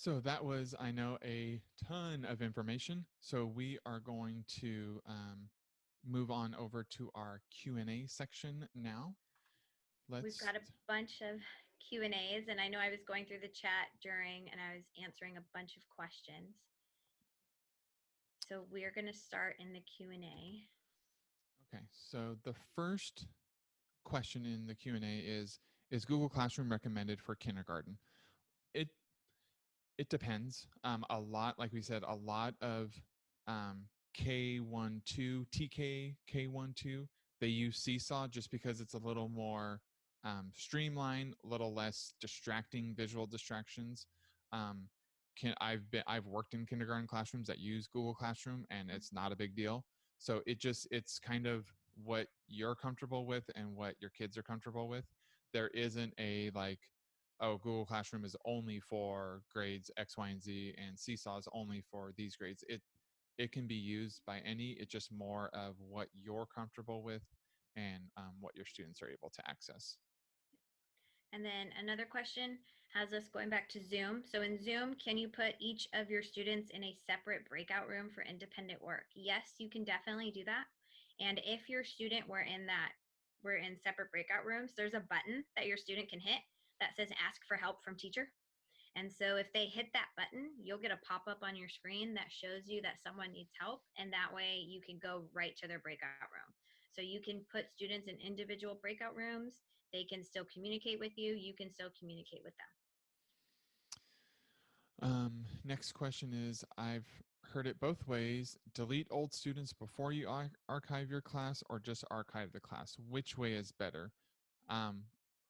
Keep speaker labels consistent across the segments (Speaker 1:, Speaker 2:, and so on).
Speaker 1: So that was, I know, a ton of information. So we are going to move on over to our Q&A section now.
Speaker 2: We've
Speaker 1: Let's.
Speaker 2: got a bunch of Q&As, and I know I was going through the chat during, and I was answering a bunch of questions. So we're going to start in the Q&A.
Speaker 1: Okay, so the first question in the Q&A is Google Classroom recommended for kindergarten? It it depends. A lot, like we said, a lot of K12, TK K12, they use Seesaw just because it's a little more streamlined, a little less distracting, visual distractions. I've worked in kindergarten classrooms that use Google Classroom, and it's not a big deal. So it's kind of what you're comfortable with and what your kids are comfortable with. There isn't a like, oh, Google Classroom is only for grades X, Y, and Z, and Seesaw is only for these grades. It can be used by any. It's just more of what you're comfortable with and what your students are able to access.
Speaker 2: And then another question has us going back to Zoom. So in Zoom, can you put each of your students in a separate breakout room for independent work? Yes, you can definitely do that. And if your student we're in separate breakout rooms, there's a button that your student can hit that says ask for help from teacher. And so if they hit that button, you'll get a pop-up on your screen that shows you that someone needs help. And that way you can go right to their breakout room. So you can put students in individual breakout rooms. They can still communicate with you. You can still communicate with them.
Speaker 1: Next question is, I've heard it both ways. Delete old students before you archive your class, or just archive the class. Which way is better?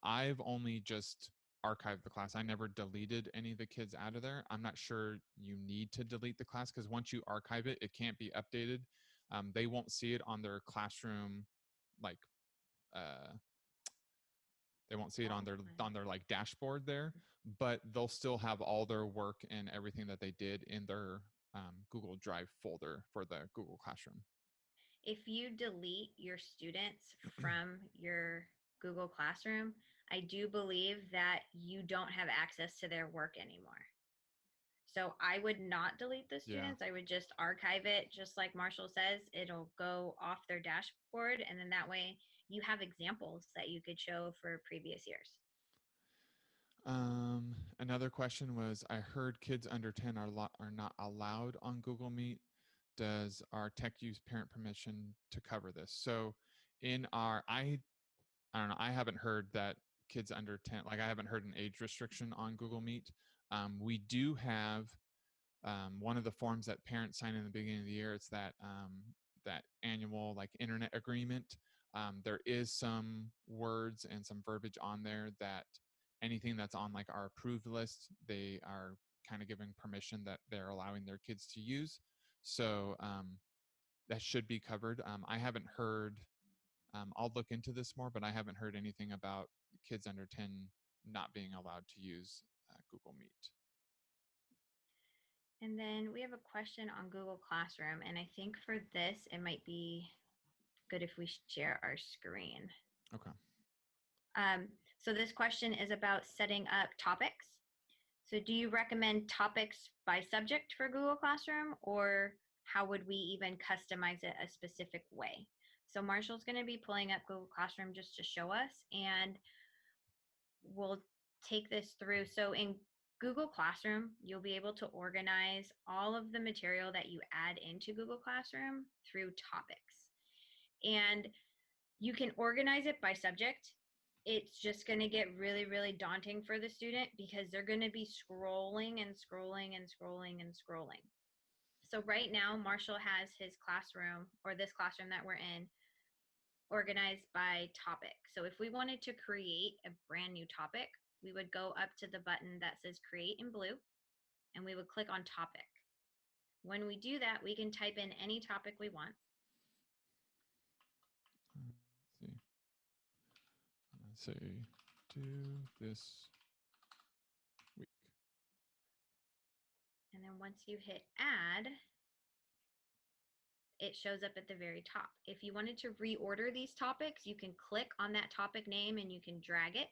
Speaker 1: I've only just archived the class. I never deleted any of the kids out of there. I'm not sure you need to delete the class because once you archive it, it can't be updated. They won't see it on their classroom, like they won't see it on their like dashboard there, but they'll still have all their work and everything that they did in their Google Drive folder for the Google Classroom.
Speaker 2: If you delete your students from your Google Classroom, I do believe that you don't have access to their work anymore. So I would not delete the students. Yeah. I would just archive it, just like Marshall says. It'll go off their dashboard, and then that way you have examples that you could show for previous years.
Speaker 1: Another question was, I heard kids under 10 are not allowed on Google Meet. Does our tech use parent permission to cover this? So in our, I don't know, I haven't heard that kids under 10, like I haven't heard an age restriction on Google Meet. We do have one of the forms that parents sign in the beginning of the year. It's that that annual like internet agreement. There is some words and some verbiage on there that anything that's on like our approved list, they are kind of giving permission that they're allowing their kids to use. So that should be covered. I haven't heard, I'll look into this more, but I haven't heard anything about kids under 10 not being allowed to use Google Meet.
Speaker 2: And then we have a question on Google Classroom, and I think for this, it might be good if we share our screen.
Speaker 1: Okay.
Speaker 2: So this question is about setting up topics. So do you recommend topics by subject for Google Classroom, or how would we even customize it a specific way? So Marshall's going to be pulling up Google Classroom just to show us, and we'll take this through. So in Google Classroom, you'll be able to organize all of the material that you add into Google Classroom through topics. And you can organize it by subject. It's just going to get really, really daunting for the student because they're going to be scrolling and scrolling and scrolling and scrolling. So right now, Marshall has his classroom, or this classroom that we're in, organized by topic. So if we wanted to create a brand new topic, we would go up to the button that says create in blue, and we would click on topic. When we do that, we can type in any topic we want.
Speaker 1: Let's see. I'm gonna say do this week.
Speaker 2: And then once you hit add, it shows up at the very top. If you wanted to reorder these topics, you can click on that topic name and you can drag it,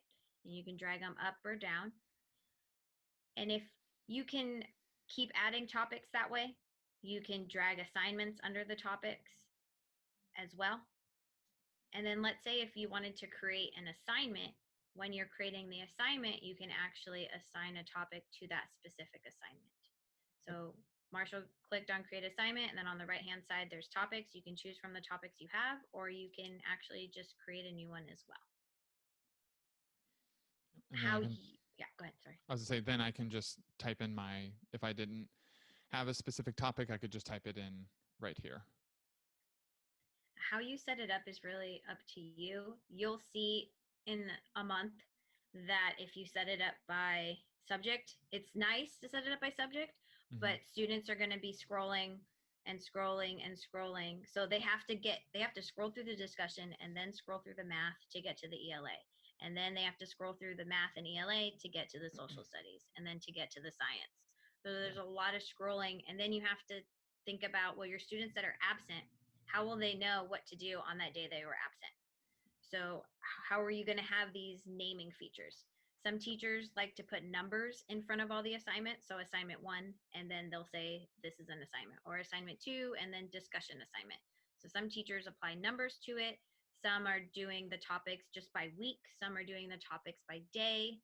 Speaker 2: and you can drag them up or down. And if You can keep adding topics that way. You can drag assignments under the topics as well. And then let's say if you wanted to create an assignment, when you're creating the assignment, you can actually assign a topic to that specific assignment. So Marshall clicked on create assignment, and then on the right hand side, there's topics. You can choose from the topics you have, or you can actually just create a new one as well.
Speaker 1: And then
Speaker 2: Yeah, go ahead. Sorry.
Speaker 1: I was gonna say, then I can just type in if I didn't have a specific topic, I could just type it in right here.
Speaker 2: How you set it up is really up to you. You'll see in a month that if you set it up by subject, it's nice to set it up by subject, but students are going to be scrolling and scrolling and scrolling. So they have to scroll through the discussion and then scroll through the math to get to the ELA. And then they have to scroll through the math and ELA to get to the social studies and then to get to the science. So there's a lot of scrolling. And then you have to think about, well, your students that are absent, how will they know what to do on that day they were absent? So how are you going to have these naming features? Some teachers like to put numbers in front of all the assignments. So assignment 1, and then they'll say this is an assignment, or assignment 2, and then discussion assignment. So some teachers apply numbers to it. Some are doing the topics just by week. Some are doing the topics by day.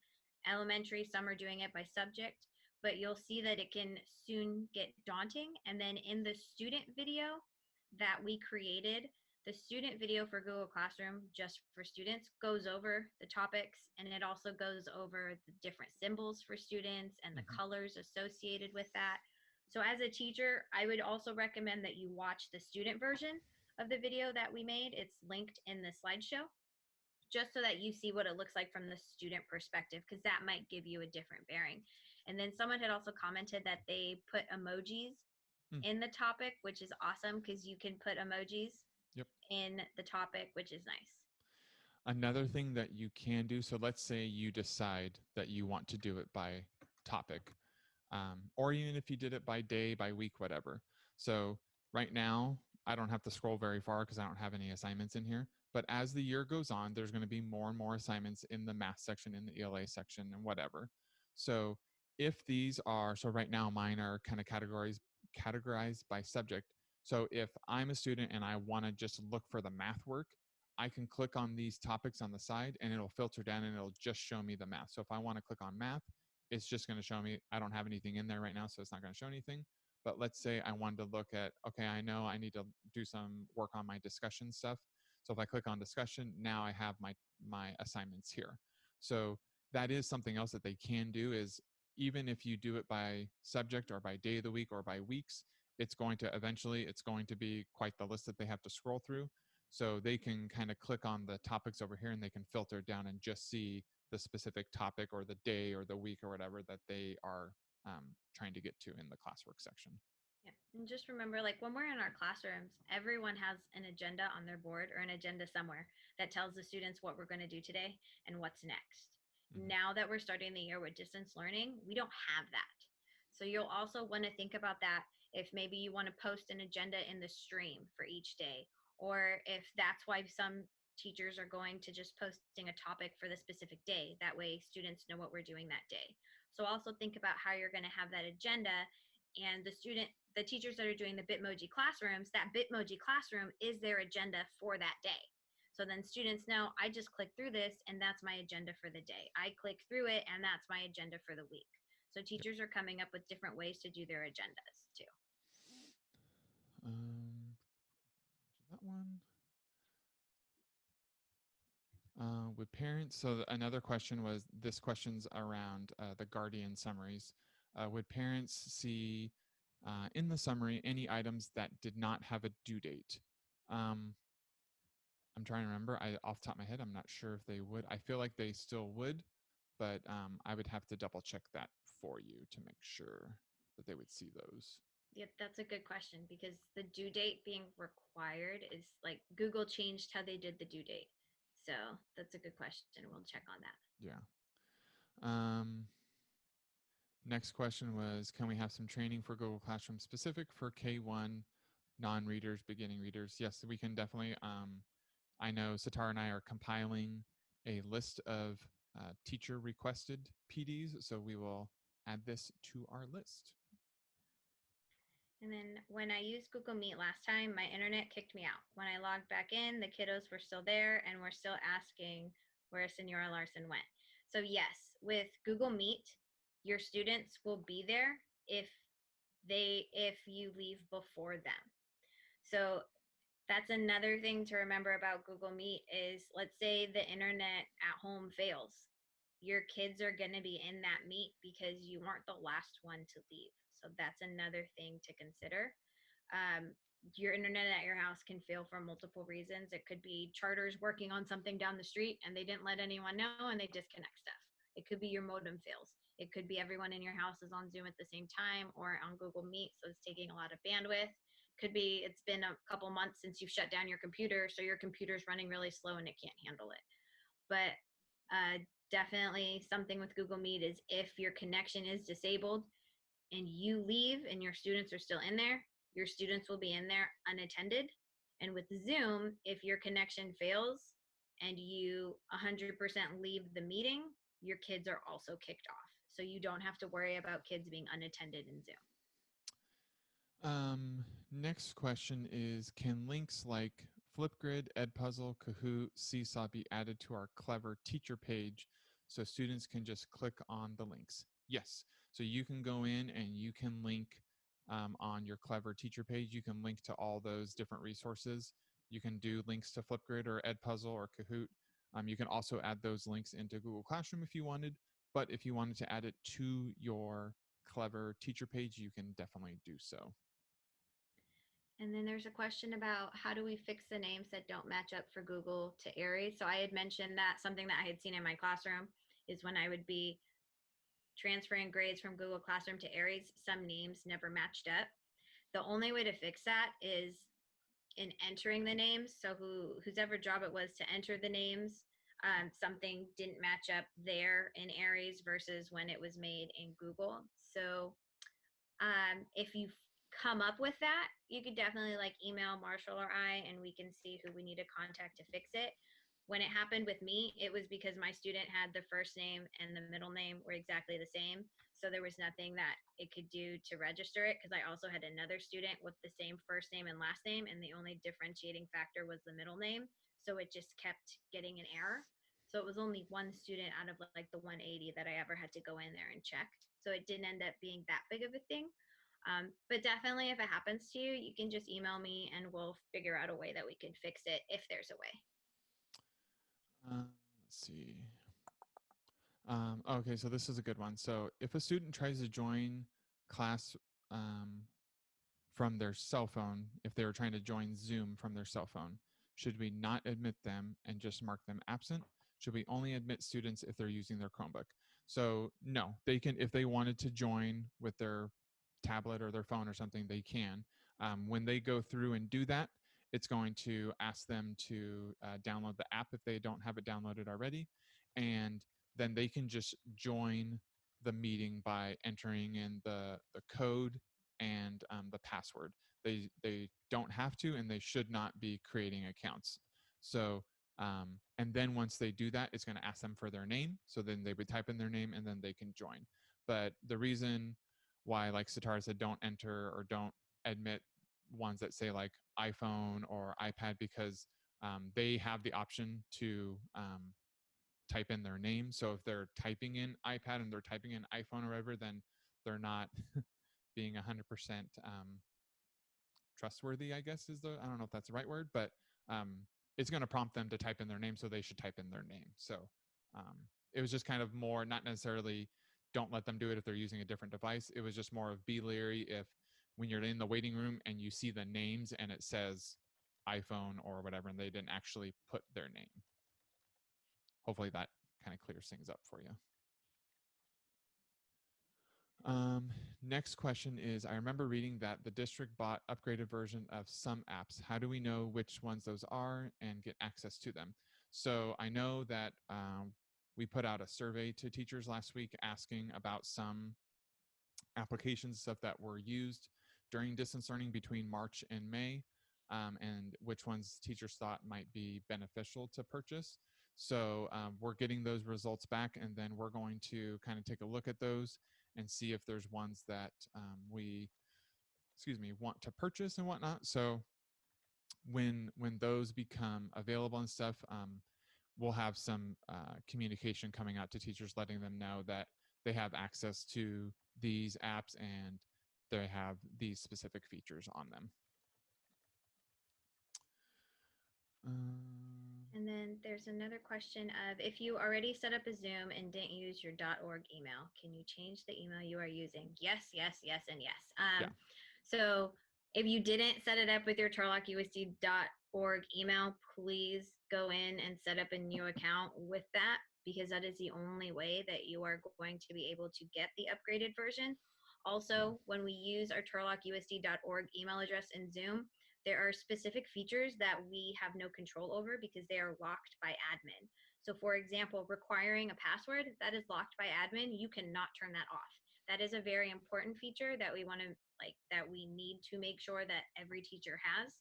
Speaker 2: Elementary, some are doing it by subject. But you'll see that it can soon get daunting. And then in the student video that we created, the student video for Google Classroom, just for students, goes over the topics, and it also goes over the different symbols for students and the colors associated with that. So as a teacher, I would also recommend that you watch the student version of the video that we made. It's linked in the slideshow, just so that you see what it looks like from the student perspective, because that might give you a different bearing. And then someone had also commented that they put emojis in the topic, which is awesome because you can put emojis in the topic, which is nice.
Speaker 1: Another thing that you can do, so let's say you decide that you want to do it by topic, or even if you did it by day, by week, whatever. So right now, I don't have to scroll very far because I don't have any assignments in here. But as the year goes on, there's going to be more and more assignments in the math section, in the ELA section, and whatever. So if these are, so right now mine are kind of categorized by subject. So if I'm a student and I want to just look for the math work, I can click on these topics on the side and it'll filter down and it'll just show me the math. So if I want to click on math, it's just going to show me, I don't have anything in there right now, so it's not going to show anything. But let's say I wanted to look at, okay, I know I need to do some work on my discussion stuff. So if I click on discussion, now I have my assignments here. So that is something else that they can do, is even if you do it by subject or by day of the week or by weeks, it's going to be quite the list that they have to scroll through. So they can kind of click on the topics over here and they can filter down and just see the specific topic or the day or the week or whatever that they are trying to get to in the classwork section.
Speaker 2: Yeah. And just remember, like when we're in our classrooms, everyone has an agenda on their board or an agenda somewhere that tells the students what we're going to do today and what's next. Now that we're starting the year with distance learning, we don't have that. So you'll also want to think about that if maybe you want to post an agenda in the stream for each day, or if that's why some teachers are going to just posting a topic for the specific day. That way students know what we're doing that day. So also think about how you're going to have that agenda, and the teachers that are doing the Bitmoji classrooms, that Bitmoji classroom is their agenda for that day. So then students know, I just click through this and that's my agenda for the day. I click through it and that's my agenda for the week. So teachers are coming up with different ways to do their agendas too.
Speaker 1: That one. With parents, so another question was, this question's around the Guardian summaries. Would parents see in the summary any items that did not have a due date? I'm trying to remember. Off the top of my head, I'm not sure if they would. I feel like they still would, but I would have to double check that for you to make sure that they would see those.
Speaker 2: Yeah, that's a good question, because the due date being required is like Google changed how they did the due date. So that's a good question. We'll check on that.
Speaker 1: Yeah. Next question was, can we have some training for Google Classroom specific for K1 non-readers, beginning readers? Yes, we can definitely. I know Sitar and I are compiling a list of teacher requested PDs, so we will add this to our list.
Speaker 2: And then when I used Google Meet last time, my internet kicked me out. When I logged back in, the kiddos were still there and were still asking where Senora Larson went. So yes, with Google Meet, your students will be there if you leave before them. So that's another thing to remember about Google Meet is, let's say the internet at home fails. Your kids are going to be in that meet because you weren't the last one to leave. So that's another thing to consider. Your internet at your house can fail for multiple reasons. It could be charters working on something down the street and they didn't let anyone know and they disconnect stuff. It could be your modem fails. It could be everyone in your house is on Zoom at the same time or on Google Meet, so it's taking a lot of bandwidth. Could be it's been a couple months since you've shut down your computer, so your computer's running really slow and it can't handle it. But definitely something with Google Meet is if your connection is disabled and you leave and your students are still in there, your students will be in there unattended. And with Zoom, if your connection fails and you 100% leave the meeting, your kids are also kicked off. So you don't have to worry about kids being unattended in Zoom.
Speaker 1: Next question is, can links like Flipgrid, Edpuzzle, Kahoot, Seesaw be added to our Clever teacher page so students can just click on the links? Yes. So you can go in and you can link on your Clever teacher page. You can link to all those different resources. You can do links to Flipgrid or Edpuzzle or Kahoot. You can also add those links into Google Classroom if you wanted. But if you wanted to add it to your Clever teacher page, you can definitely do so.
Speaker 2: And then there's a question about how do we fix the names that don't match up for Google to Aries. So I had mentioned that something that I had seen in my classroom is when I would be transferring grades from Google Classroom to Aries, some names never matched up. The only way to fix that is in entering the names. So whoever job it was to enter the names, something didn't match up there in Aries versus when it was made in Google. So if you come up with that, you could definitely like email Marshall or I, and we can see who we need to contact to fix it. When it happened with me, it was because my student had the first name and the middle name were exactly the same. So there was nothing that it could do to register it, because I also had another student with the same first name and last name, and the only differentiating factor was the middle name. So it just kept getting an error. So it was only one student out of like the 180 that I ever had to go in there and check. So it didn't end up being that big of a thing. But definitely, if it happens to you, you can just email me and we'll figure out a way that we could fix it if there's a way.
Speaker 1: Let's see. Okay, so this is a good one. So if a student tries to join class from their cell phone, if they were trying to join Zoom from their cell phone, should we not admit them and just mark them absent? Should we only admit students if they're using their Chromebook? So no, they can, if they wanted to join with their tablet or their phone or something, they can. When they go through and do that, it's going to ask them to download the app if they don't have it downloaded already. And then they can just join the meeting by entering in the code and the password. They don't have to, and they should not be creating accounts. So and then once they do that, it's going to ask them for their name. So then they would type in their name and then they can join. But the reason why, like Satara said, don't enter or don't admit ones that say like iPhone or iPad, because they have the option to type in their name. So if they're typing in iPad and they're typing in iPhone or whatever, then they're not being 100% trustworthy, I guess is I don't know if that's the right word, but it's going to prompt them to type in their name. So they should type in their name. So it was just kind of more, not necessarily don't let them do it if they're using a different device. It was just more of be leery if when you're in the waiting room and you see the names and it says iPhone or whatever, and they didn't actually put their name. Hopefully that kind of clears things up for you. Next question is, I remember reading that the district bought upgraded version of some apps. How do we know which ones those are and get access to them? So I know that we put out a survey to teachers last week asking about some applications, stuff that were used during distance learning between March and May, and which ones teachers thought might be beneficial to purchase. So we're getting those results back, and then we're going to kind of take a look at those and see if there's ones that we want to purchase and whatnot. So when those become available and stuff, we'll have some communication coming out to teachers letting them know that they have access to these apps and they have these specific features on them.
Speaker 2: And then there's another question of, if you already set up a Zoom and didn't use your .org email, can you change the email you are using? Yes, yes, yes, and yes.
Speaker 1: Yeah.
Speaker 2: So if you didn't set it up with your turlockusd.org email, please go in and set up a new account with that, because that is the only way that you are going to be able to get the upgraded version. Also, when we use our turlockusd.org email address in Zoom, there are specific features that we have no control over because they are locked by admin. So for example, requiring a password that is locked by admin, you cannot turn that off. That is a very important feature that we want to that we need to make sure that every teacher has.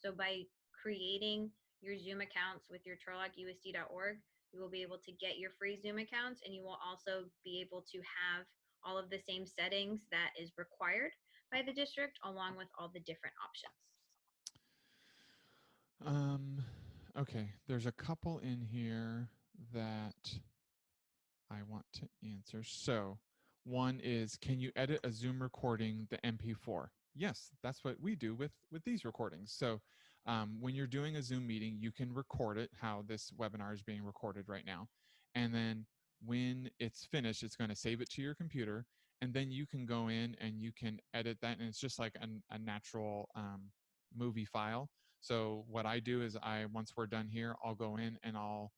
Speaker 2: So by creating your Zoom accounts with your turlockusd.org, you will be able to get your free Zoom accounts, and you will also be able to have all of the same settings that is required by the district, along with all the different options.
Speaker 1: Okay, there's a couple in here that I want to answer. So one is, can you edit a Zoom recording, the MP4? Yes, that's what we do with these recordings. So when you're doing a Zoom meeting, you can record it, how this webinar is being recorded right now. And then when it's finished, it's going to save it to your computer. And then you can go in and you can edit that. And it's just like a natural movie file. So what I do is once we're done here, I'll go in and I'll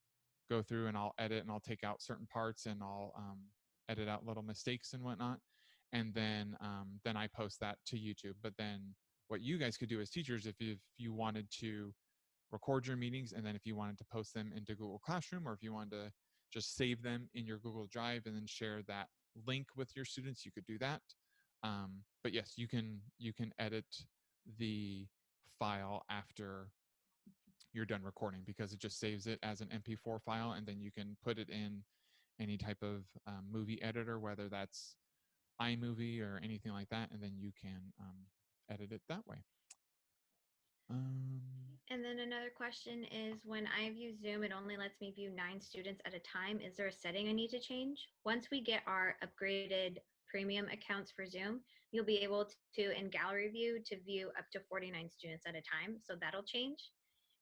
Speaker 1: go through and I'll edit and I'll take out certain parts and I'll edit out little mistakes and whatnot. And then I post that to YouTube. But then what you guys could do as teachers, if you wanted to record your meetings and then if you wanted to post them into Google Classroom, or if you wanted to just save them in your Google Drive and then share that link with your students, you could do that. But yes, you can edit the file after you're done recording, because it just saves it as an MP4 file, and then you can put it in any type of movie editor, whether that's iMovie or anything like that, and then you can edit it that way.
Speaker 2: And then another question is, when I view Zoom, it only lets me view 9 students at a time. Is there a setting I need to change? Once we get our upgraded premium accounts for Zoom, you'll be able to, in gallery view, to view up to 49 students at a time. So that'll change.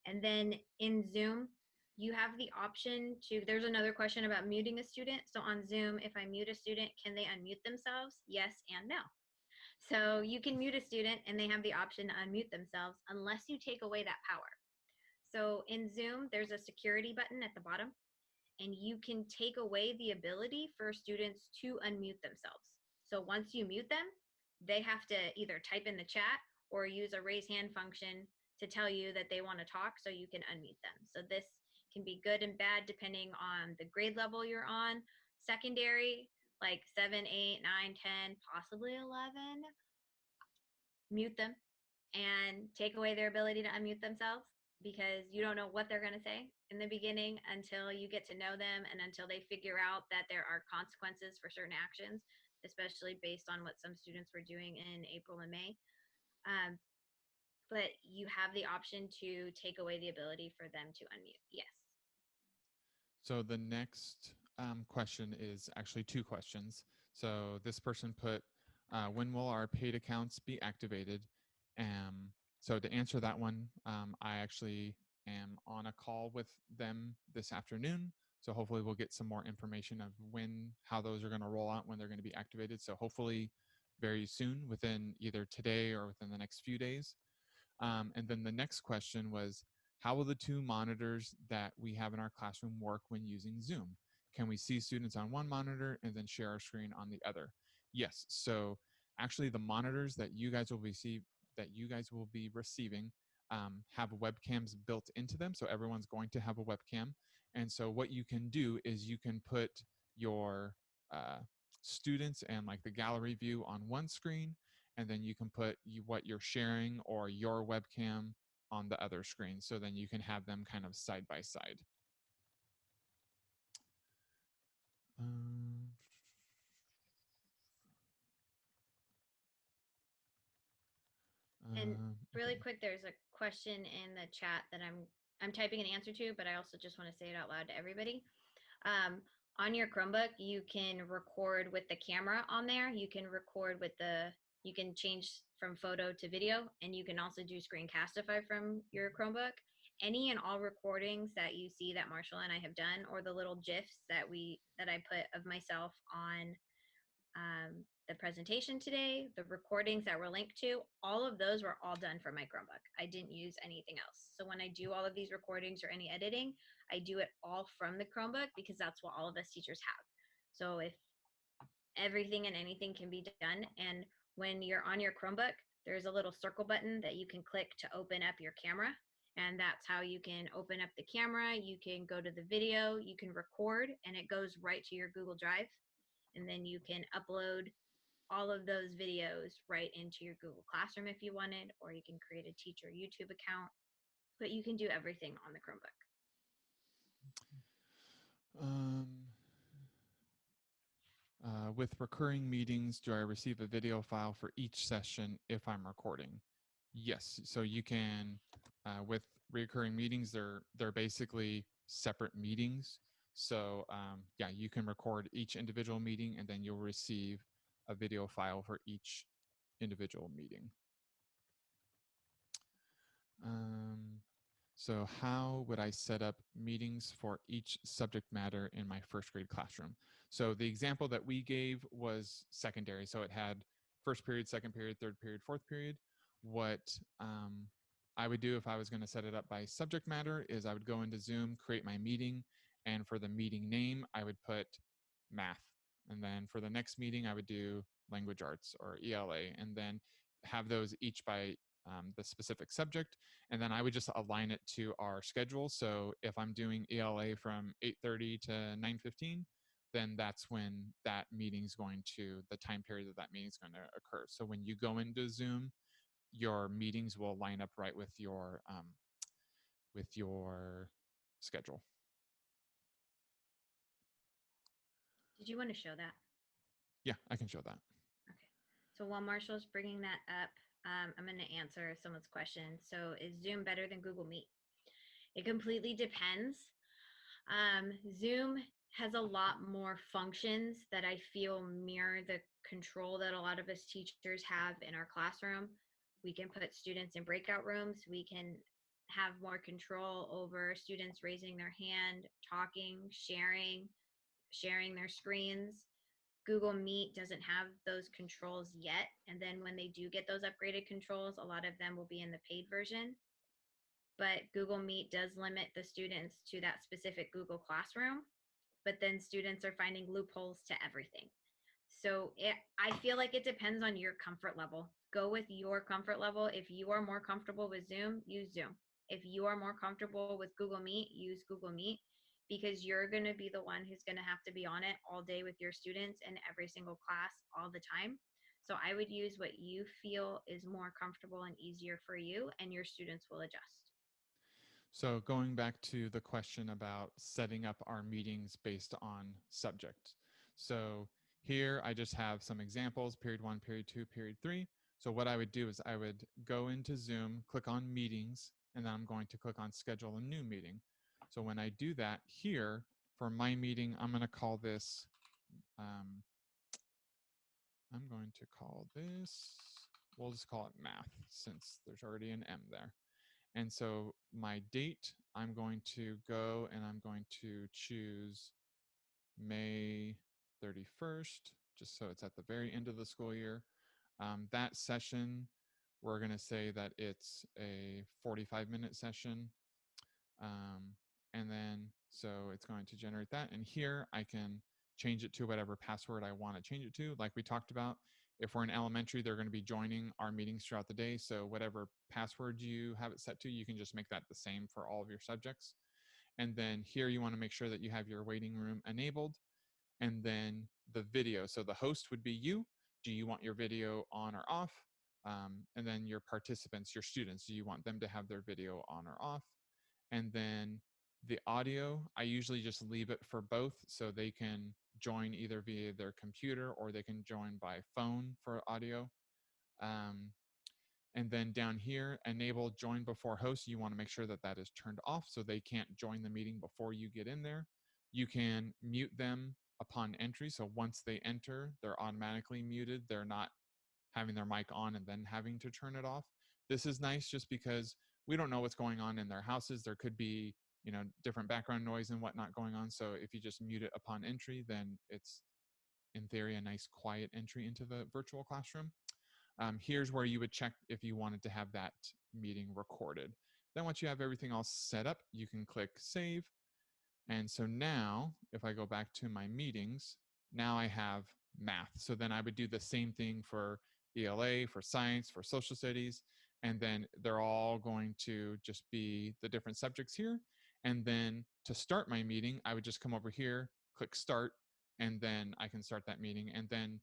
Speaker 2: And then in Zoom, you have the option to, there's another question about muting a student. So on Zoom, if I mute a student, can they unmute themselves? Yes and no. So you can mute a student and they have the option to unmute themselves unless you take away that power. So in Zoom, there's a security button at the bottom, and you can take away the ability for students to unmute themselves. So once you mute them, they have to either type in the chat or use a raise hand function to tell you that they want to talk so you can unmute them. So this can be good and bad depending on the grade level you're on. Secondary, like 7, 8, 9, 10, possibly 11, mute them and take away their ability to unmute themselves, because you don't know what they're going to say in the beginning until you get to know them and until they figure out that there are consequences for certain actions, especially based on what some students were doing in April and May. But you have the option to take away the ability for them to unmute. Yes.
Speaker 1: So the next question is actually 2 questions. So this person put, when will our paid accounts be activated? So to answer that one, I actually am on a call with them this afternoon. So hopefully we'll get some more information of how those are going to roll out, when they're going to be activated. So hopefully very soon, within either today or within the next few days. And then the next question was, how will the 2 monitors that we have in our classroom work when using Zoom? Can we see students on one monitor and then share our screen on the other? Yes. So actually the monitors that you guys will be receiving have webcams built into them. So everyone's going to have a webcam. And so what you can do is you can put your students and like the gallery view on one screen, and then you can put what you're sharing or your webcam on the other screen. So then you can have them kind of side by side.
Speaker 2: And really
Speaker 1: Okay.
Speaker 2: quick, there's a question in the chat that I'm typing an answer to, but I also just want to say it out loud to everybody. Um, on your Chromebook, you can record with the camera on there. You can record with you can change from photo to video, and you can also do Screencastify from your Chromebook. Any and all recordings that you see that Marshall and I have done, or the little GIFs that I put of myself on the presentation today, the recordings that were linked to, all of those were all done from my Chromebook. I didn't use anything else. So when I do all of these recordings or any editing, I do it all from the Chromebook because that's what all of us teachers have. So if everything and anything can be done, and when you're on your Chromebook, there's a little circle button that you can click to open up your camera. And that's how you can open up the camera. You can go to the video, you can record, and it goes right to your Google Drive. And then you can upload all of those videos right into your Google Classroom if you wanted, or you can create a teacher YouTube account, but you can do everything on the Chromebook.
Speaker 1: With recurring meetings, do I receive a video file for each session if I'm recording? Yes. So you can, with recurring meetings, they're basically separate meetings. So yeah, you can record each individual meeting, and then you'll receive a video file for each individual meeting. So how would I set up meetings for each subject matter in my first grade classroom? So the example that we gave was secondary. So it had first period, second period, third period, fourth period. What I would do if I was going to set it up by subject matter is I would go into Zoom, create my meeting, and for the meeting name, I would put math. And then for the next meeting, I would do language arts or ELA, and then have those each by the specific subject, and then I would just align it to our schedule. So if I'm doing ELA from 8:30 to 9:15, then that's when that meeting's going to, the time period that meeting's going to occur. So when you go into Zoom, your meetings will line up right with your schedule.
Speaker 2: Did you want to show that?
Speaker 1: Yeah, I can show that.
Speaker 2: Okay. So while Marshall's bringing that up, I'm going to answer someone's question. So is Zoom better than Google Meet? It completely depends. Zoom has a lot more functions that I feel mirror the control that a lot of us teachers have in our classroom. We can put students in breakout rooms. We can have more control over students raising their hand, talking, sharing their screens. Google Meet doesn't have those controls yet. And then when they do get those upgraded controls, a lot of them will be in the paid version. But Google Meet does limit the students to that specific Google Classroom, but then students are finding loopholes to everything. So I feel like it depends on your comfort level. Go with your comfort level. If you are more comfortable with Zoom, use Zoom. If you are more comfortable with Google Meet, use Google Meet, because you're going to be the one who's going to have to be on it all day with your students in every single class all the time. So I would use what you feel is more comfortable and easier for you, and your students will adjust.
Speaker 1: So going back to the question about setting up our meetings based on subject. So here I just have some examples, period 1, period 2, period 3. So what I would do is I would go into Zoom, click on meetings, and then I'm going to click on schedule a new meeting. So when I do that here, for my meeting, I'm going to call this, we'll just call it math, since there's already an M there. And so my date, I'm going to go and I'm going to choose May 31st, just so it's at the very end of the school year. That session, we're going to say that it's a 45-minute session. And then, so it's going to generate that. And here I can change it to whatever password I want to change it to. Like we talked about, if we're in elementary, they're going to be joining our meetings throughout the day. So whatever password you have it set to, you can just make that the same for all of your subjects. And then here you want to make sure that you have your waiting room enabled. And then the video. So the host would be you. Do you want your video on or off? And then your participants, your students, do you want them to have their video on or off? And then the audio, I usually just leave it for both, so they can join either via their computer or they can join by phone for audio. And then down here, enable join before host. You want to make sure that that is turned off so they can't join the meeting before you get in there. You can mute them upon entry. So once they enter, they're automatically muted. They're not having their mic on and then having to turn it off. This is nice just because we don't know what's going on in their houses. There could be, different background noise and whatnot going on. So if you just mute it upon entry, then it's in theory a nice quiet entry into the virtual classroom. Here's where you would check if you wanted to have that meeting recorded. Then once you have everything all set up, you can click save. And so now if I go back to my meetings, now I have math. So then I would do the same thing for ELA, for science, for social studies, and then they're all going to just be the different subjects here. And then to start my meeting, I would just come over here, click start, and then I can start that meeting. And then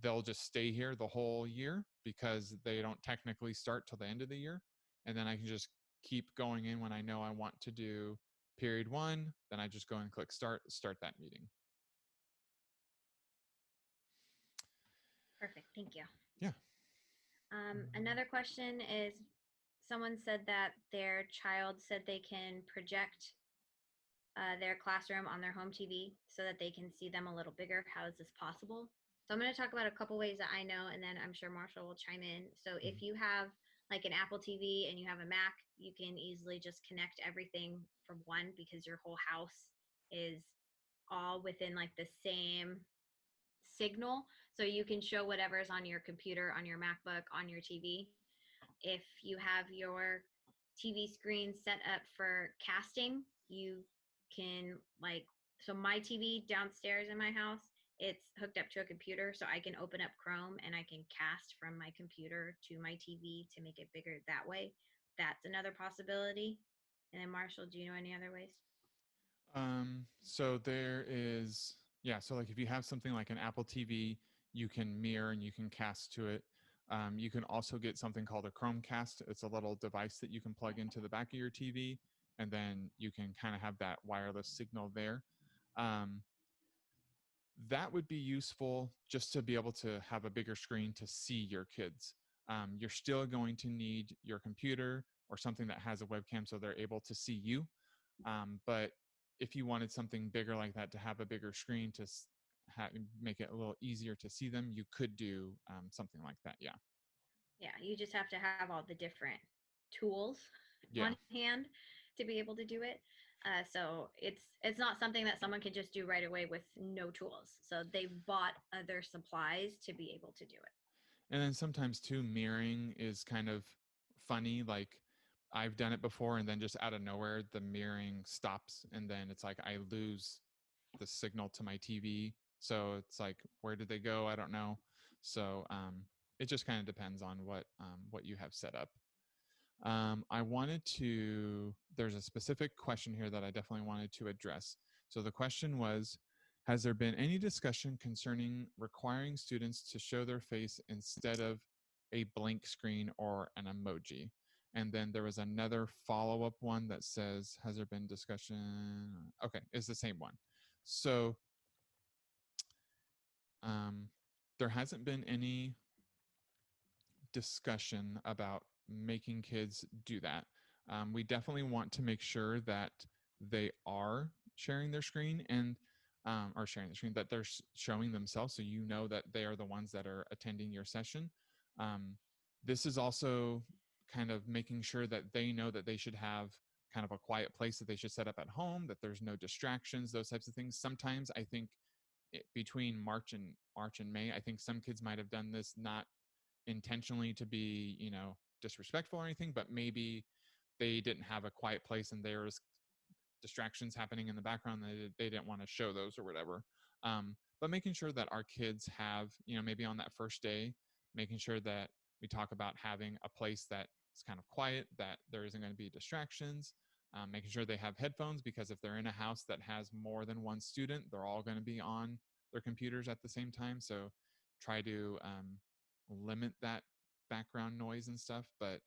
Speaker 1: they'll just stay here the whole year because they don't technically start till the end of the year. And then I can just keep going in when I know I want to do period 1, then I just go and click start that meeting.
Speaker 2: Perfect. Thank you.
Speaker 1: Yeah.
Speaker 2: Another question is, someone said that their child said they can project their classroom on their home TV so that they can see them a little bigger. How is this possible? So I'm going to talk about a couple ways that I know, and then I'm sure Marshall will chime in. So if you have like an Apple TV and you have a Mac, you can easily just connect everything from one because your whole house is all within like the same signal. So you can show whatever's on your computer, on your MacBook, on your TV. If you have your TV screen set up for casting, you can so my TV downstairs in my house, it's hooked up to a computer, so I can open up Chrome and I can cast from my computer to my TV to make it bigger that way. That's another possibility. And then Marshall, do you know any other ways?
Speaker 1: So there is, so like if you have something like an Apple TV, you can mirror and you can cast to it. You can also get something called a Chromecast. It's a little device that you can plug into the back of your TV, and then you can kind of have that wireless signal there. That would be useful just to be able to have a bigger screen to see your kids. You're still going to need your computer or something that has a webcam so they're able to see you. But if you wanted something bigger like that to have a bigger screen to make it a little easier to see them, you could do something like that. Yeah.
Speaker 2: Yeah, you just have to have all the different tools
Speaker 1: Yeah.
Speaker 2: on hand to be able to do it. So it's not something that someone can just do right away with no tools. So they've bought other supplies to be able to do it.
Speaker 1: And then sometimes too, mirroring is kind of funny. Like I've done it before, and then just out of nowhere, the mirroring stops, and then it's like I lose the signal to my TV. So it's like, where did they go? I don't know. So it just kind of depends on what you have set up. I wanted to, there's a specific question here that I definitely wanted to address. So the question was, has there been any discussion concerning requiring students to show their face instead of a blank screen or an emoji? And then there was another follow-up one that says, has there been discussion? Okay, it's the same one. So there hasn't been any discussion about making kids do that. We definitely want to make sure that they are sharing their screen and or sharing the screen, that they're showing themselves, so you know that they are the ones that are attending your session. This is also kind of making sure that they know that they should have kind of a quiet place that they should set up at home, that there's no distractions, those types of things. Sometimes I think between March and May, I think some kids might have done this not intentionally to be, disrespectful or anything, but maybe they didn't have a quiet place and there was distractions happening in the background that they didn't want to show those or whatever. But making sure that our kids have, maybe on that first day, making sure that we talk about having a place that is kind of quiet, that there isn't going to be distractions, making sure they have headphones, because if they're in a house that has more than one student, they're all going to be on their computers at the same time. So try to limit that background noise and stuff. But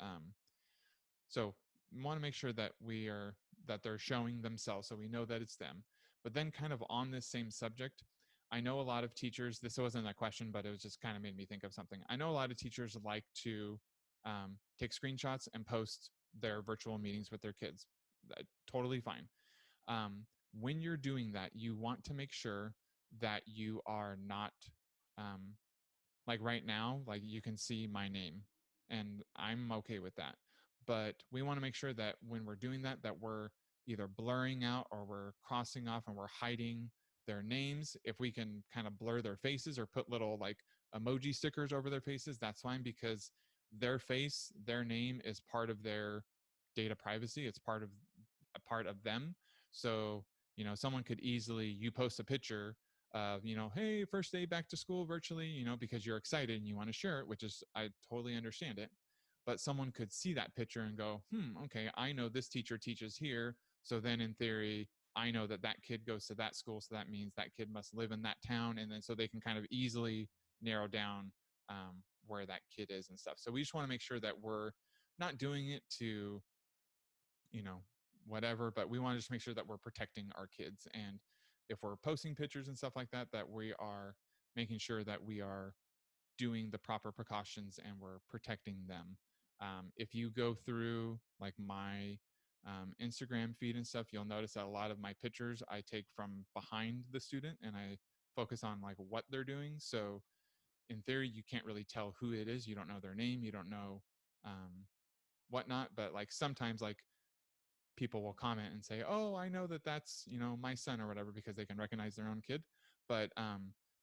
Speaker 1: so want to make sure that that they're showing themselves so we know that it's them. But then kind of on this same subject, I know a lot of teachers, this wasn't a question, but it was just kind of made me think of something. I know a lot of teachers like to take screenshots and post their virtual meetings with their kids. Totally fine. When you're doing that, you want to make sure that you are not, um, like right now, like you can see my name, and I'm okay with that. But we want to make sure that when we're doing that, that we're either blurring out or we're crossing off and we're hiding their names. If we can kind of blur their faces or put little like emoji stickers over their faces, that's fine, because their face, their name is part of their data privacy. It's part of a part of them. So, someone could easily, you post a picture of, hey, first day back to school virtually, because you're excited and you want to share it, which is, I totally understand it. But someone could see that picture and go, okay, I know this teacher teaches here. So then in theory, I know that that kid goes to that school. So that means that kid must live in that town. And then so they can kind of easily narrow down where that kid is and stuff. So we just want to make sure that we're not doing it to, you know, whatever, but we want to just make sure that we're protecting our kids. And if we're posting pictures and stuff like that, that we are making sure that we are doing the proper precautions and we're protecting them. If you go through like my Instagram feed and stuff, you'll notice that a lot of my pictures I take from behind the student and I focus on like what they're doing. So in theory, you can't really tell who it is. You don't know their name. You don't know whatnot. But like sometimes, like people will comment and say, "Oh, I know that that's my son or whatever," because they can recognize their own kid. But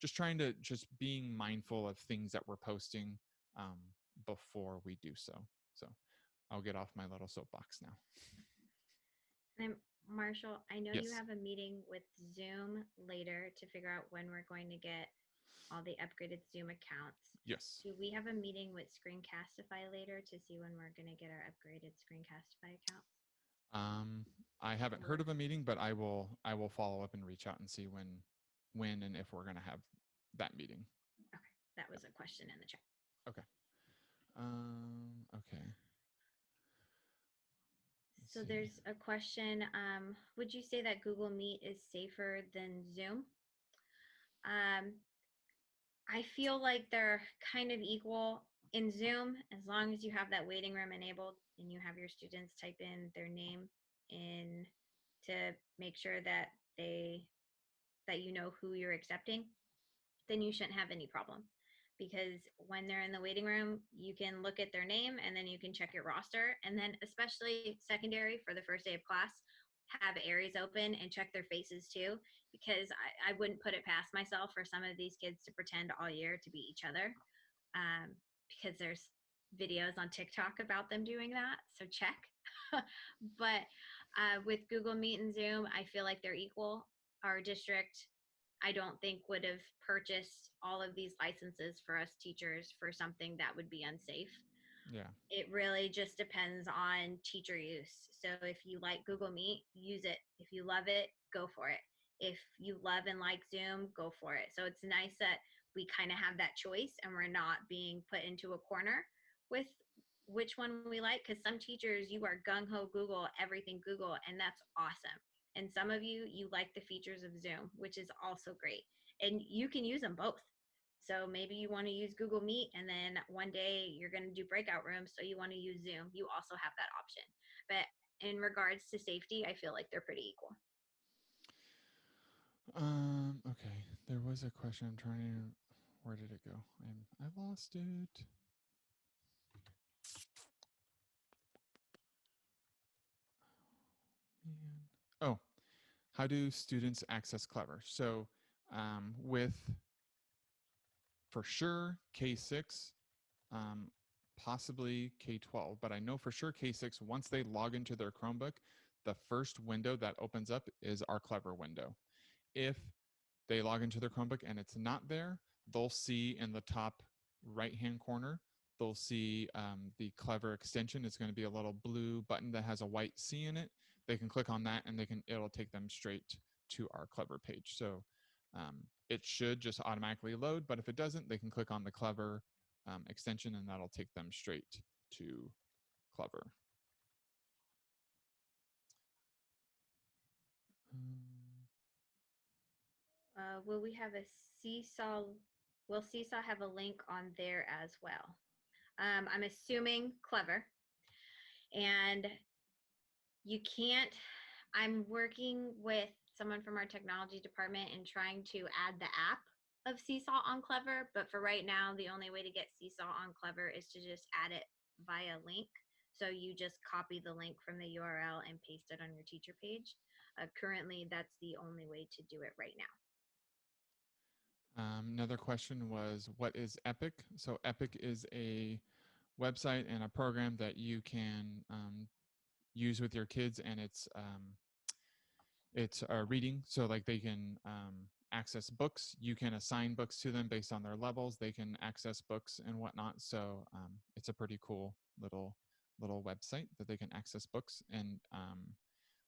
Speaker 1: just trying to just being mindful of things that we're posting um, before we do so. So I'll get off my little soapbox now.
Speaker 2: And Marshall, I know you
Speaker 1: Yes.
Speaker 2: have a meeting with Zoom later to figure out when we're going to get all the upgraded Zoom accounts.
Speaker 1: Yes.
Speaker 2: Do we have a meeting with Screencastify later to see when we're going to get our upgraded Screencastify accounts?
Speaker 1: Um, I haven't heard of a meeting, but I will follow up and reach out and see when and if we're going to have that meeting.
Speaker 2: Okay, that was a question in the chat.
Speaker 1: Okay. Okay.
Speaker 2: So there's a question. Would you say that Google Meet is safer than Zoom? I feel like they're kind of equal in Zoom, as long as you have that waiting room enabled and you have your students type in their name in to make sure that you know who you're accepting, then you shouldn't have any problem. Because when they're in the waiting room, you can look at their name and then you can check your roster. And then, especially secondary for the first day of class, have Aries open and check their faces too. Because I wouldn't put it past myself for some of these kids to pretend all year to be each other. Because there's videos on TikTok about them doing that. So check. But with Google Meet and Zoom, I feel like they're equal. Our district, I don't think would have purchased all of these licenses for us teachers for something that would be unsafe.
Speaker 1: Yeah.
Speaker 2: It really just depends on teacher use. So if you like Google Meet, use it. If you love it, go for it. If you love and like Zoom, go for it. So it's nice that we kind of have that choice and we're not being put into a corner with which one we like, because some teachers, you are gung-ho Google, everything Google, and that's awesome. And some of you, you like the features of Zoom, which is also great. And you can use them both. So maybe you want to use Google Meet and then one day you're going to do breakout rooms. So you want to use Zoom. You also have that option. But in regards to safety, I feel like they're pretty equal.
Speaker 1: Okay. There was a question. I'm trying to. Where did it go? I lost it. Man. Oh, how do students access Clever? So, with for sure K6, um, possibly K12, but I know for sure K6, once they log into their Chromebook, the first window that opens up is our Clever window. If they log into their Chromebook and it's not there, they'll see in the top right-hand corner, they'll see the Clever extension. It's going to be a little blue button that has a white C in it. They can click on that and it'll take them straight to our Clever page. So it should just automatically load, but if it doesn't, they can click on the Clever extension and that'll take them straight to Clever.
Speaker 2: Will we have a Seesaw? Will Seesaw have a link on there as well? I'm assuming Clever. And you can't, I'm working with someone from our technology department and trying to add the app of Seesaw on Clever. But for right now, the only way to get Seesaw on Clever is to just add it via link. So you just copy the link from the URL and paste it on your teacher page. Currently, that's the only way to do it right now.
Speaker 1: Another question was, what is Epic? So Epic is a website and a program that you can use with your kids, and it's reading. So like they can access books. You can assign books to them based on their levels. They can access books and whatnot. So it's a pretty cool little website that they can access books, and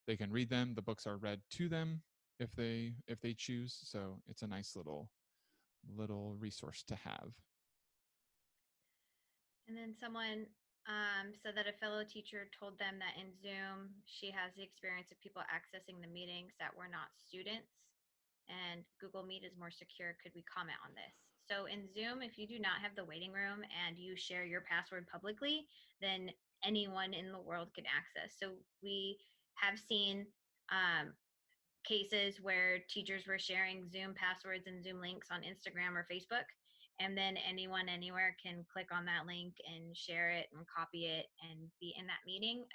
Speaker 1: they can read them. The books are read to them if they choose. So it's a nice little resource to have.
Speaker 2: And then someone said that a fellow teacher told them that in Zoom, she has the experience of people accessing the meetings that were not students, and Google Meet is more secure. Could we comment on this? So in Zoom, if you do not have the waiting room and you share your password publicly, then anyone in the world can access. So we have seen cases where teachers were sharing Zoom passwords and Zoom links on Instagram or Facebook, and then anyone anywhere can click on that link and share it and copy it and be in that meeting,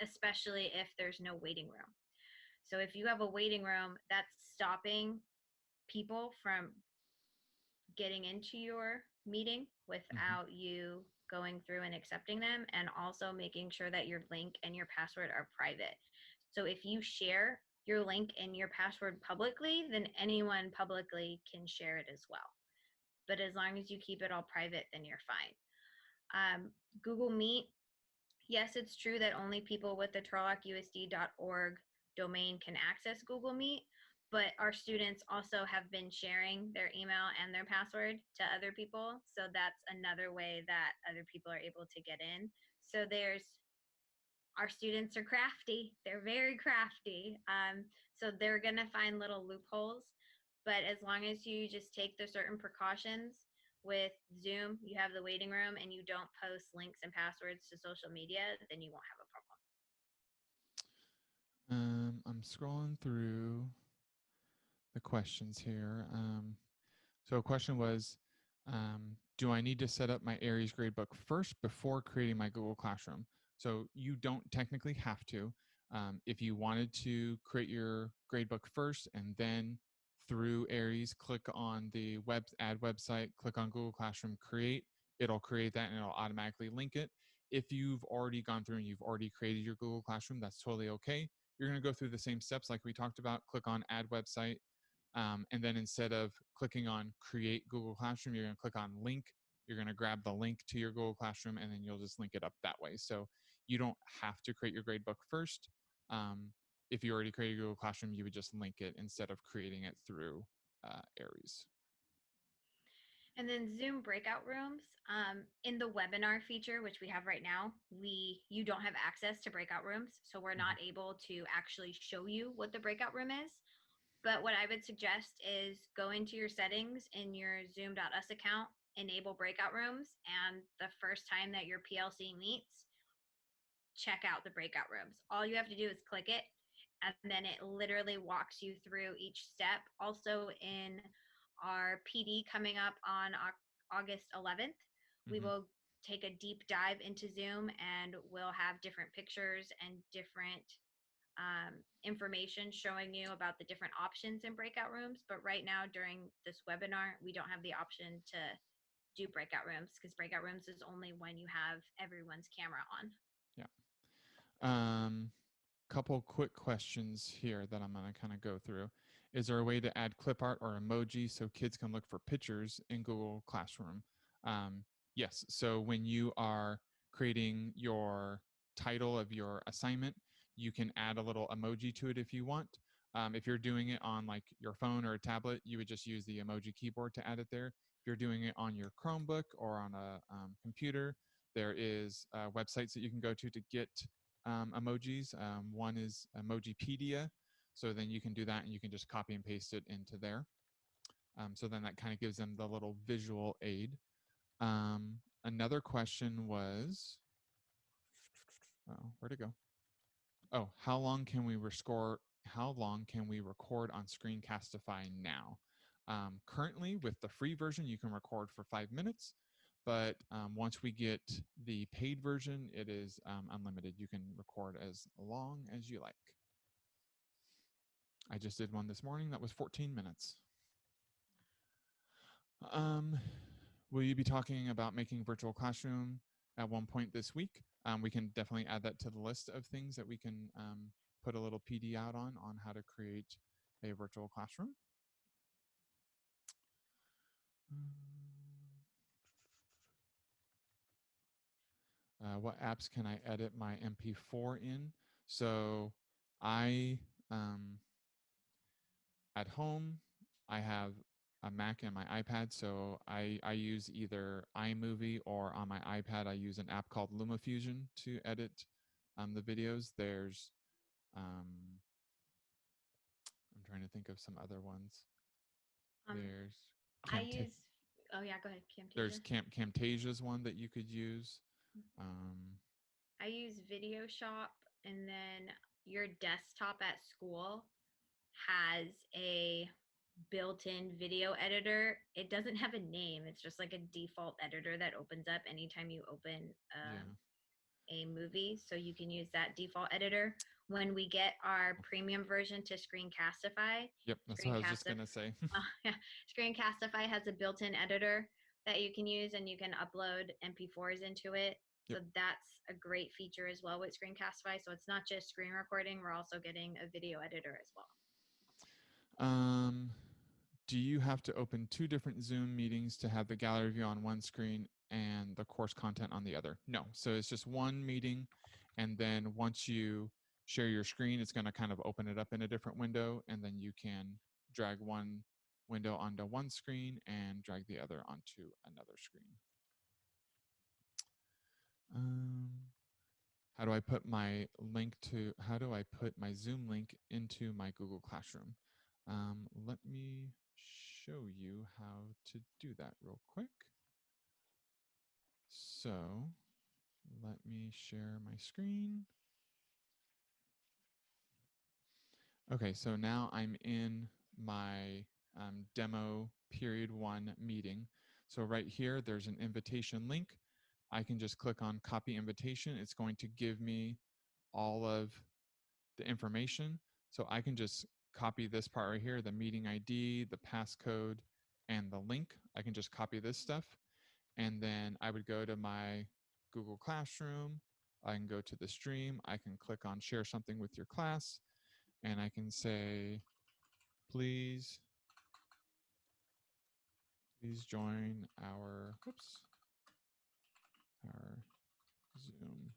Speaker 2: especially if there's no waiting room. So if you have a waiting room, that's stopping people from getting into your meeting without you going through and accepting them, and also making sure that your link and your password are private. So if you share your link and your password publicly, then anyone publicly can share it as well. But as long as you keep it all private, then you're fine. Google Meet, yes, it's true that only people with the turlockUSD.org domain can access Google Meet, but our students also have been sharing their email and their password to other people. So that's another way that other people are able to get in. So our students are crafty. They're very crafty. So they're going to find little loopholes. But as long as you just take the certain precautions with Zoom, you have the waiting room, and you don't post links and passwords to social media, then you won't have a problem.
Speaker 1: I'm scrolling through the questions here. So a question was, do I need to set up my Aries gradebook first before creating my Google Classroom? So you don't technically have to. If you wanted to create your gradebook first and then through Aries, click on the add website, click on Google Classroom, create, it'll create that and it'll automatically link it. If you've already gone through and you've already created your Google Classroom, that's totally okay. You're going to go through the same steps like we talked about. Click on add website, and then instead of clicking on create Google Classroom, you're going to click on link. You're going to grab the link to your Google Classroom, and then you'll just link it up that way. So you don't have to create your gradebook first. If you already created Google Classroom, you would just link it instead of creating it through Aries.
Speaker 2: And then Zoom breakout rooms. In the webinar feature, which we have right now, you don't have access to breakout rooms. So we're not able to actually show you what the breakout room is. But what I would suggest is go into your settings in your Zoom.us account, enable breakout rooms, and the first time that your PLC meets, check out the breakout rooms. All you have to do is click it, and then it literally walks you through each step. Also in our PD coming up on August 11th, we will take a deep dive into Zoom, and we'll have different pictures and different information showing you about the different options in breakout rooms. But right now during this webinar, we don't have the option to do breakout rooms because breakout rooms is only when you have everyone's camera on.
Speaker 1: Yeah. Couple quick questions here that I'm going to kind of go through. Is there a way to add clip art or emoji so kids can look for pictures in Google Classroom? Yes. So when you are creating your title of your assignment, you can add a little emoji to it if you want. If you're doing it on like your phone or a tablet, you would just use the emoji keyboard to add it there. If you're doing it on your Chromebook or on a computer, there is websites that you can go to get emojis. One is Emojipedia. So then you can do that and you can just copy and paste it into there. So then that kind of gives them the little visual aid. another question was, oh, where'd it go? Oh, how long can we record on Screencastify now? Currently, with the free version, you can record for 5 minutes, but once we get the paid version, it is unlimited. You can record as long as you like. I just did one this morning that was 14 minutes. Will you be talking about making virtual classroom at one point this week? We can definitely add that to the list of things that we can put a little PD out on how to create a virtual classroom. What apps can I edit my MP4 in? So I, at home, I have a Mac and my iPad, so I use either iMovie, or on my iPad I use an app called LumaFusion to edit the videos. There's I'm trying to think of some other ones. There's
Speaker 2: I use. Oh yeah, go ahead. Camtasia.
Speaker 1: There's Camtasia's one that you could use.
Speaker 2: I use Video Shop, and then your desktop at school has a built-in video editor. It doesn't have a name. It's just like a default editor that opens up anytime you open a movie. So you can use that default editor. When we get our premium version to Screencastify.
Speaker 1: Yep, that's what I was just going to say.
Speaker 2: Screencastify has a built-in editor that you can use, and you can upload MP4s into it. Yep. So that's a great feature as well with Screencastify. So it's not just screen recording. We're also getting a video editor as well.
Speaker 1: Do you have to open 2 different Zoom meetings to have the gallery view on one screen and the course content on the other? No. So it's just one meeting, and then once you share your screen, it's going to kind of open it up in a different window, and then you can drag one window onto one screen and drag the other onto another screen. How do I put my Zoom link into my Google Classroom? Let me show you how to do that real quick. So let me share my screen. Okay, so now I'm in my demo period 1 meeting. So right here, there's an invitation link. I can just click on copy invitation. It's going to give me all of the information. So I can just copy this part right here, the meeting ID, the passcode, and the link. I can just copy this stuff. And then I would go to my Google Classroom. I can go to the stream. I can click on share something with your class. And I can say, please join our Zoom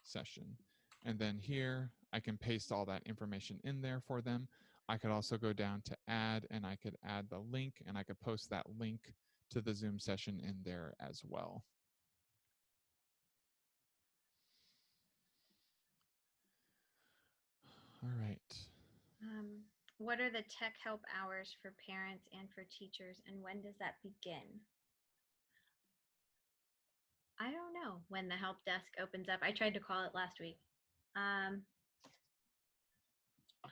Speaker 1: session. And then here, I can paste all that information in there for them. I could also go down to add, and I could add the link, and I could post that link to the Zoom session in there as well. All right.
Speaker 2: What are the tech help hours for parents and for teachers, and when does that begin? I don't know when the help desk opens up. I tried to call it last week.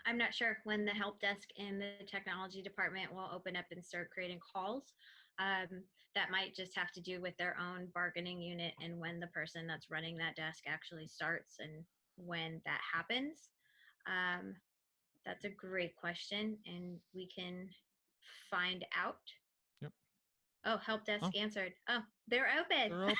Speaker 2: I'm not sure when the help desk in the technology department will open up and start creating calls. That might just have to do with their own bargaining unit and when the person that's running that desk actually starts and when that happens. That's a great question, and we can find out.
Speaker 1: Yep.
Speaker 2: Oh, help desk answered. Oh, they're open.
Speaker 1: They're open.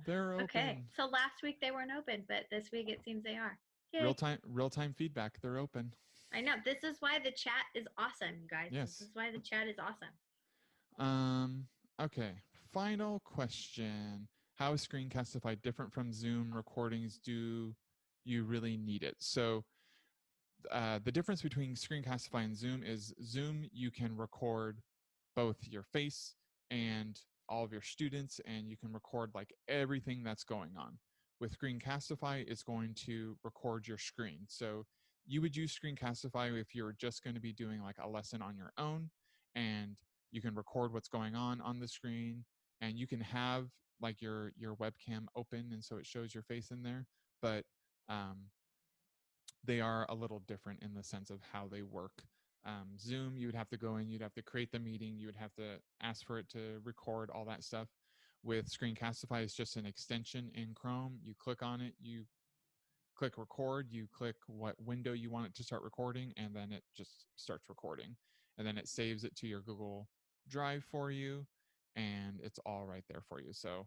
Speaker 1: They're open.
Speaker 2: Okay, so last week they weren't open, but this week it seems they are.
Speaker 1: Yay. Real-time feedback. They're open.
Speaker 2: I know. This is why the chat is awesome, you guys.
Speaker 1: Yes.
Speaker 2: This is why the chat is awesome.
Speaker 1: Okay. Final question. How is Screencastify different from Zoom recordings? Do you really need it? So the difference between Screencastify and Zoom is Zoom, you can record both your face and all of your students, and you can record like everything that's going on. With Screencastify, it's going to record your screen. So you would use Screencastify if you're just going to be doing like a lesson on your own, and you can record what's going on the screen, and you can have like your webcam open, and so it shows your face in there, but they are a little different in the sense of how they work. Zoom, you would have to go in, you'd have to create the meeting, you would have to ask for it to record all that stuff. With Screencastify, it's just an extension in Chrome. You click on it, you click record, you click what window you want it to start recording, and then it just starts recording. And then it saves it to your Google Drive for you, and it's all right there for you. So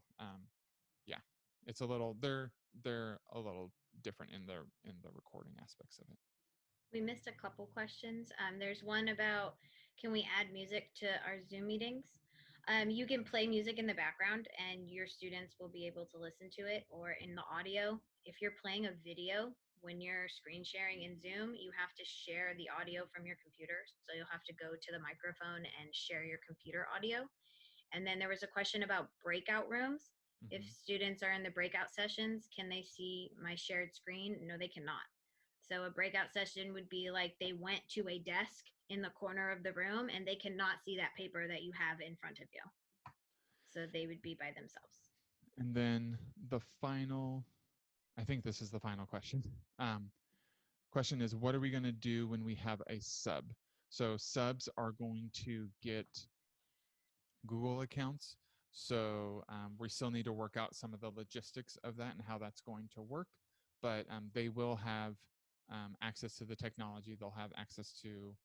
Speaker 1: yeah, it's a little they're a little different in the recording aspects of it.
Speaker 2: We missed a couple questions. There's one about, can we add music to our Zoom meetings? You can play music in the background and your students will be able to listen to it, or in the audio. If you're playing a video, when you're screen sharing in Zoom, you have to share the audio from your computer. So you'll have to go to the microphone and share your computer audio. And then there was a question about breakout rooms. If students are in the breakout sessions, can they see my shared screen? No, they cannot. So a breakout session would be like they went to a desk in the corner of the room and they cannot see that paper that you have in front of you. So they would be by themselves.
Speaker 1: And then the final, I think this is the final question. Question is, what are we going to do when we have a sub? So subs are going to get Google accounts. So we still need to work out some of the logistics of that and how that's going to work. But they will have access to the technology. They'll have access to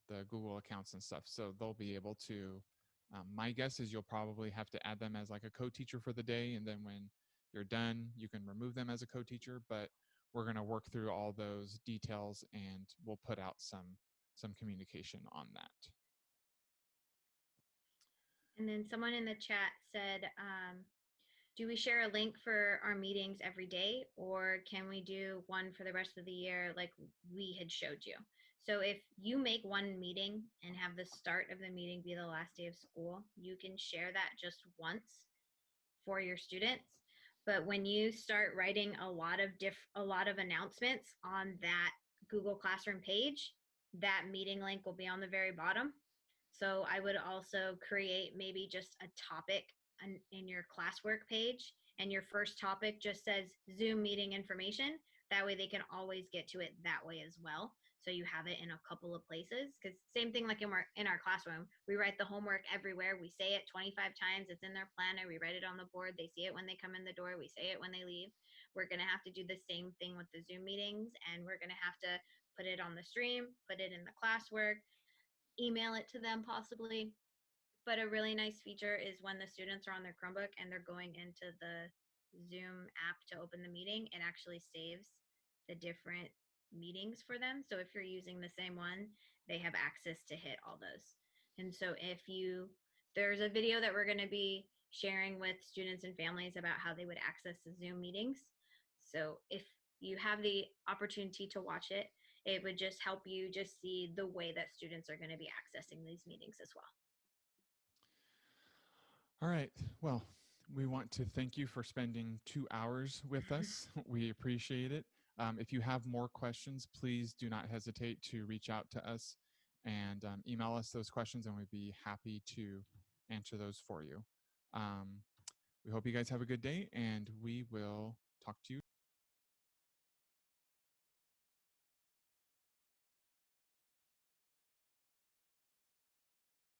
Speaker 1: the Google accounts and stuff. So they'll be able to, my guess is you'll probably have to add them as like a co-teacher for the day. And then when you're done, you can remove them as a co-teacher. But we're going to work through all those details and we'll put out some communication on that.
Speaker 2: And then someone in the chat said, do we share a link for our meetings every day, or can we do one for the rest of the year like we had showed you? So if you make one meeting and have the start of the meeting be the last day of school, you can share that just once for your students. But when you start writing a lot of announcements on that Google Classroom page, that meeting link will be on the very bottom. So I would also create maybe just a topic in your classwork page, and your first topic just says Zoom meeting information. That way they can always get to it that way as well. So you have it in a couple of places, because same thing like in our classroom, we write the homework everywhere. We say it 25 times. It's in their planner. We write it on the board. They see it when they come in the door. We say it when they leave. We're going to have to do the same thing with the Zoom meetings, and we're going to have to put it on the stream, put it in the classwork, email it to them possibly. But a really nice feature is when the students are on their Chromebook and they're going into the Zoom app to open the meeting, it actually saves the different meetings for them. So if you're using the same one, they have access to hit all those. And so there's a video that we're going to be sharing with students and families about how they would access the Zoom meetings. So if you have the opportunity to watch it, it would just help you just see the way that students are going to be accessing these meetings as well.
Speaker 1: All right. Well, we want to thank you for spending 2 hours with us. We appreciate it. If you have more questions, please do not hesitate to reach out to us and email us those questions, and we'd be happy to answer those for you. We hope you guys have a good day, and we will talk to you